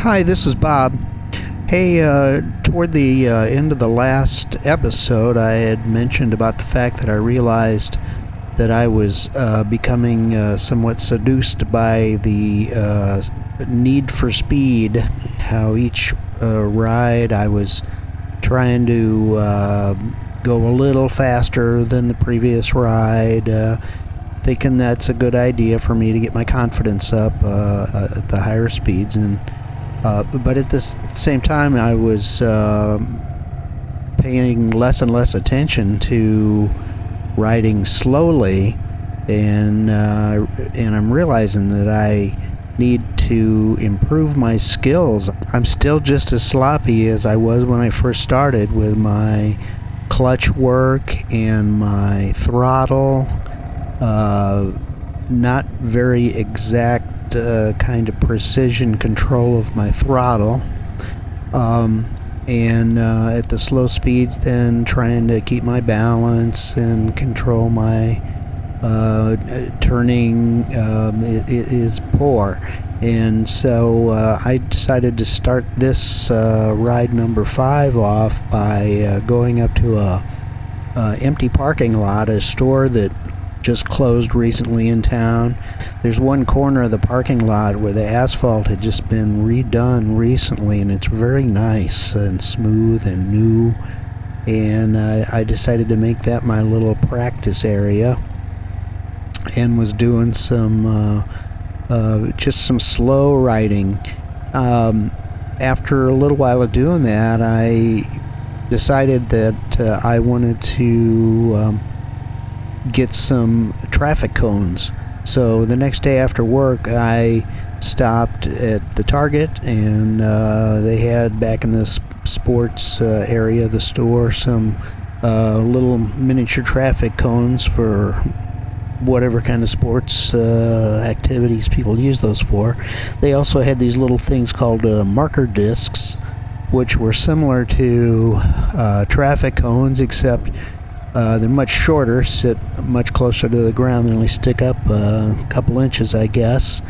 Hi, this is Bob. Hey, toward the end of the last episode, I had mentioned about the fact that I realized that I was becoming somewhat seduced by the need for speed. How each ride I was trying to go a little faster than the previous ride, thinking that's a good idea for me to get my confidence up at the higher speeds. But at the same time, I was paying less and less attention to riding slowly, and I'm realizing that I need to improve my skills. I'm still just as sloppy as I was when I first started with my clutch work and my throttle. Not very exact kind of precision control of my throttle, and at the slow speeds then trying to keep my balance and control my turning is poor. And so I decided to start this ride number 5 off by going up to a empty parking lot, a store that just closed recently in town. There's one corner of the parking lot where the asphalt had just been redone recently, and it's very nice and smooth and new, and I decided to make that my little practice area, and was doing some just some slow riding. After a little while of doing that, I decided that I wanted to get some traffic cones. So the next day after work, I stopped at the Target, and they had back in the sports area of the store some little miniature traffic cones for whatever kind of sports activities people use those for. They also had these little things called marker discs, which were similar to traffic cones, except they're much shorter, sit much closer to the ground. They only stick up a couple inches, I guess.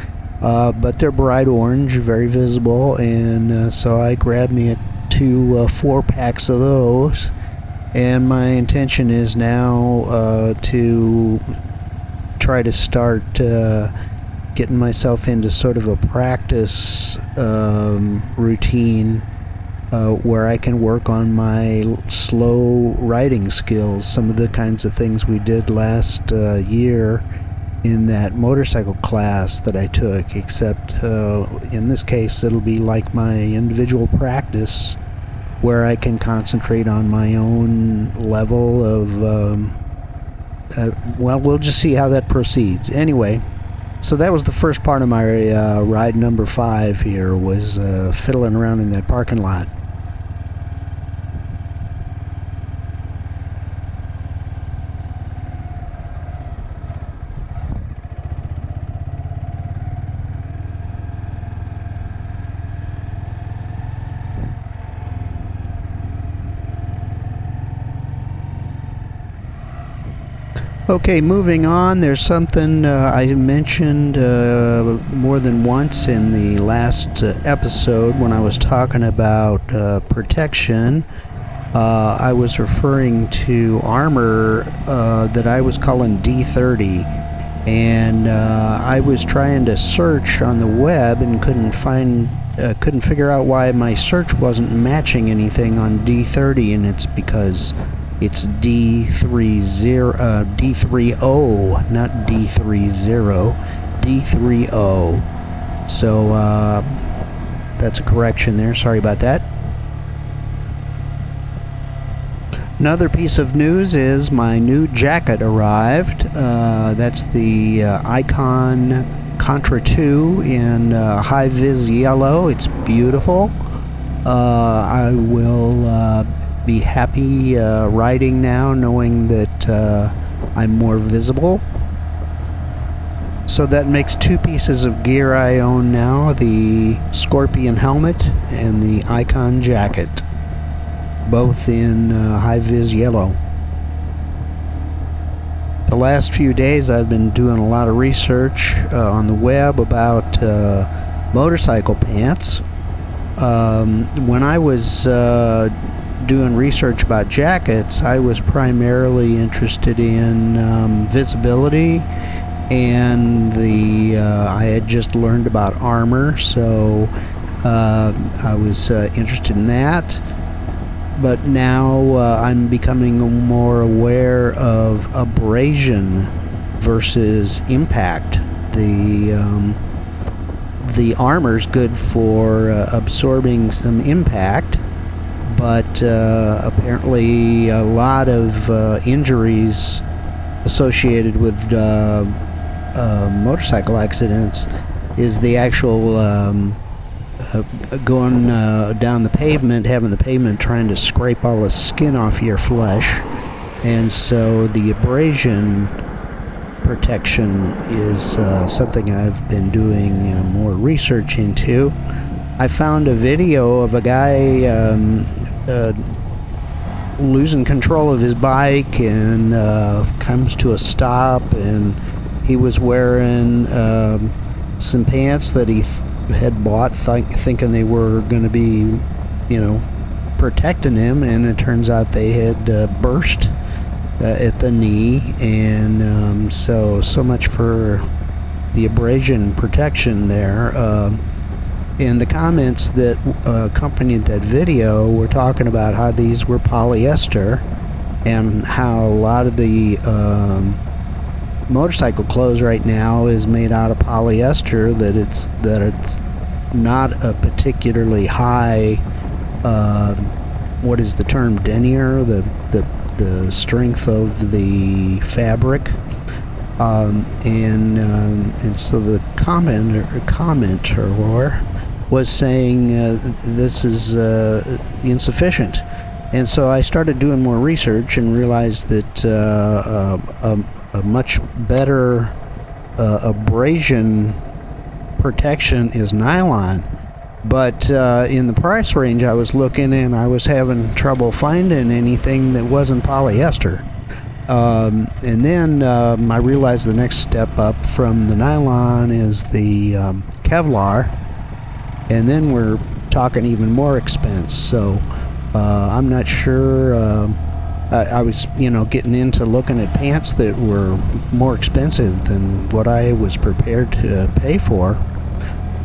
But they're bright orange, very visible, and so I grabbed me 2 4-packs of those. And my intention is now to try to start getting myself into sort of a practice routine where I can work on my slow riding skills, some of the kinds of things we did last year in that motorcycle class that I took, except in this case it'll be like my individual practice where I can concentrate on my own level of, well, we'll just see how that proceeds. Anyway, so that was the first part of my ride number 5 here, was fiddling around in that parking lot. Okay, moving on, there's something I mentioned more than once in the last episode when I was talking about protection. I was referring to armor that I was calling D30, and I was trying to search on the web and couldn't figure out why my search wasn't matching anything on D30, and it's because it's D30, not D30, D30. So that's a correction there. Sorry about that. Another piece of news is my new jacket arrived. That's the Icon Contra 2 in high-vis yellow. It's beautiful. I will be happy riding now, knowing that I'm more visible. So that makes 2 pieces of gear I own now: the Scorpion helmet and the Icon jacket, both in high-vis yellow. The last few days I've been doing a lot of research on the web about motorcycle pants, When I was doing research about jackets, I was primarily interested in visibility, and I had just learned about armor, so I was interested in that. But now I'm becoming more aware of abrasion versus impact. The armor's good for absorbing some impact, but apparently a lot of injuries associated with motorcycle accidents is the actual going down the pavement, having the pavement trying to scrape all the skin off your flesh. And so the abrasion protection is something I've been doing more research into. I found a video of a guy losing control of his bike and comes to a stop, and he was wearing some pants that he had bought thinking they were going to be, protecting him, and it turns out they had burst at the knee. And so much for the abrasion protection there. In the comments that accompanied that video, we're talking about how these were polyester, and how a lot of the motorcycle clothes right now is made out of polyester, that it's not a particularly high what is the term, denier, the strength of the fabric, and so the commenter was saying this is insufficient. And so I started doing more research and realized that a much better abrasion protection is nylon. But in the price range I was looking in, I was having trouble finding anything that wasn't polyester. And then I realized the next step up from the nylon is the Kevlar, and then we're talking even more expense. So I'm not sure. I was, getting into looking at pants that were more expensive than what I was prepared to pay for.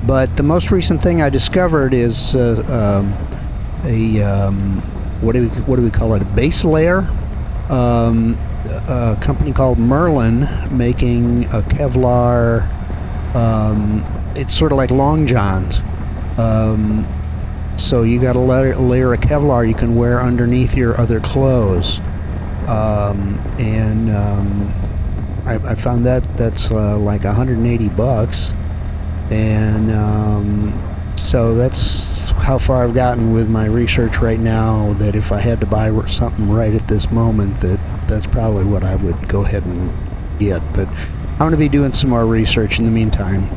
But the most recent thing I discovered is what do we call it? A base layer. A company called Merlin making a Kevlar. It's sort of like long johns. So you got a layer of Kevlar you can wear underneath your other clothes. I found that's like $180. And so that's how far I've gotten with my research right now, that if I had to buy something right at this moment, that's probably what I would go ahead and get. But I'm going to be doing some more research in the meantime.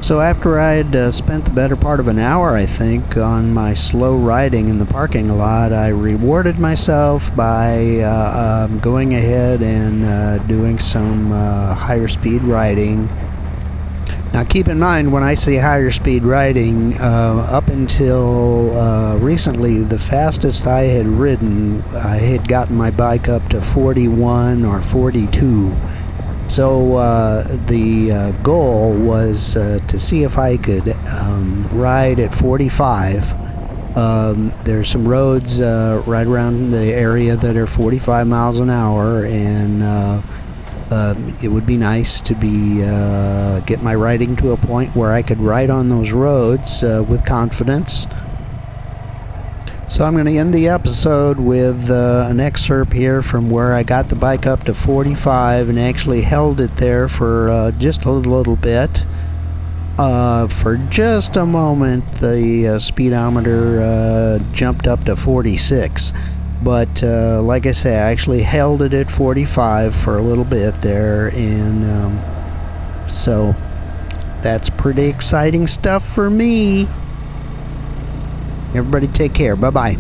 So after I'd spent the better part of an hour, I think, on my slow riding in the parking lot, I rewarded myself by going ahead and doing some higher speed riding. Now keep in mind, when I say higher speed riding, up until recently, the fastest I had ridden, I had gotten my bike up to 41 or 42. So the goal was to see if I could ride at 45. There's some roads right around the area that are 45 miles an hour, and it would be nice to be get my riding to a point where I could ride on those roads with confidence. So I'm going to end the episode with an excerpt here from where I got the bike up to 45 and actually held it there for just a little bit. For just a moment, the speedometer jumped up to 46. But like I say, I actually held it at 45 for a little bit there, and so that's pretty exciting stuff for me. Everybody take care. Bye-bye.